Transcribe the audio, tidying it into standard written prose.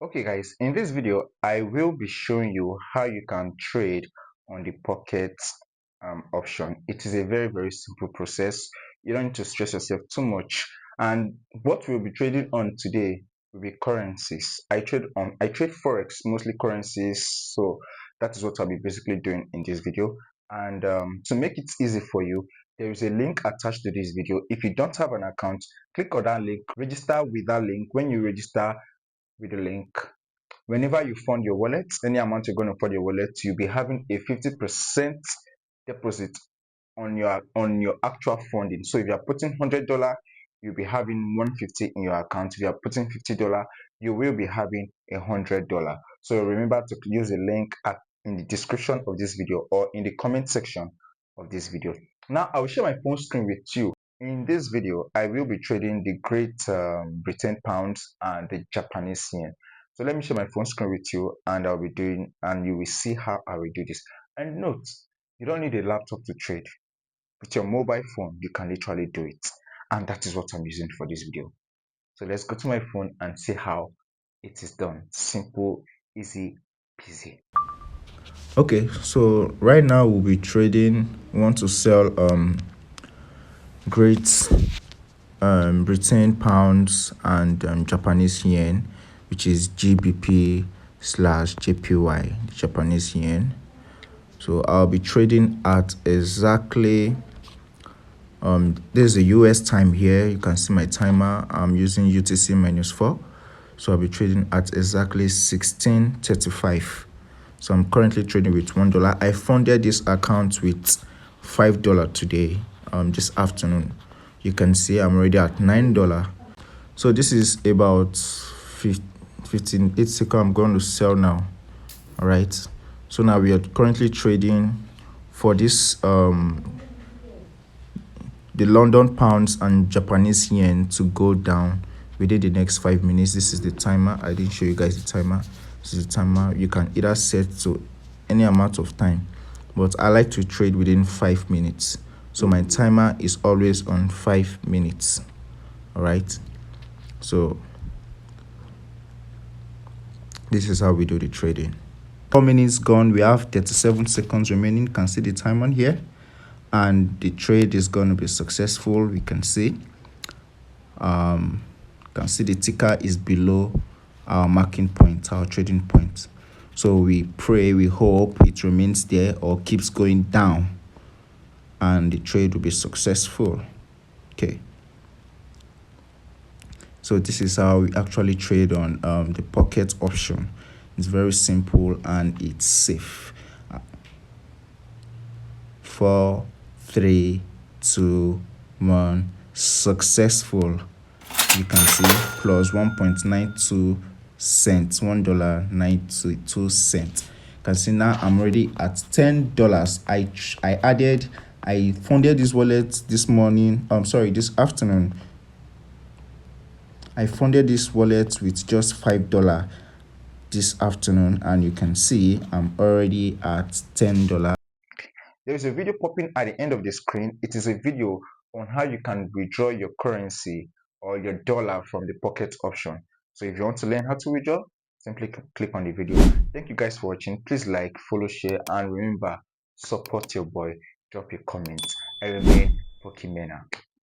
Okay guys, in this video I will be showing you how you can trade on the pocket option. It is a very simple process. You don't need to stress yourself too much, and what we'll be trading on today will be currencies. I trade forex, mostly currencies, so that is what I'll be basically doing in this video. And to make it easy for you, there is a link attached to this video. If you don't have an account, click on that link, register with that link. When you register with the link, whenever you fund your wallet, any amount you're going to fund your wallet, you'll be having a 50% deposit on your actual funding. So if you're putting $100, you'll be having 150 in your account. If you're putting $50, you will be having $100. So remember to use the link in the description of this video or in the comment section of this video. Now I will share my phone screen with you. In this video, I will be trading the Great Britain pounds and the Japanese yen. So let me share my phone screen with you, and you will see how I will do this. And note, you don't need a laptop to trade. With your mobile phone, you can literally do it. And that is what I'm using for this video. So let's go to my phone and see how it is done. Simple, easy, peasy. Okay, so right now we'll be trading. We want to sell Great Britain pounds and Japanese yen, which is GBP slash JPY, Japanese yen. So I'll be trading at exactly there's a US time here. You can see my timer. I'm using UTC -4, so I'll be trading at exactly 16:35. So I'm currently trading with $1. I funded this account with $5 today, this afternoon. You can see I'm already at $9. So this is about 15 seconds. I'm going to sell now. All right. So now we are currently trading for this the London pounds and Japanese yen to go down within the next 5 minutes. This is the timer. I didn't show you guys the timer. This is the timer. You can either set to any amount of time, but I like to trade within 5 minutes. So my timer is always on 5 minutes. All right. So this is how we do the trading. 4 minutes gone. We have 37 seconds remaining. You can see the time on here, and the trade is going to be successful. We can see the ticker is below our marking point, our trading point. So we pray, we hope it remains there or keeps going down, and the trade will be successful. Okay, so this is how we actually trade on the pocket option. It's very simple and it's safe. 4, 3, 2, 1, successful. You can see plus 1.92 cents, $1.92. You can see now I'm already at $10. I funded this wallet this morning. This afternoon. I funded this wallet with just $5 this afternoon, and you can see I'm already at $10. There is a video popping at the end of the screen. It is a video on how you can withdraw your currency or your dollar from the pocket option. So if you want to learn how to withdraw, simply click on the video. Thank you guys for watching. Please like, follow, share, and remember, support your boy. Drop your comments. I remain Pokimena.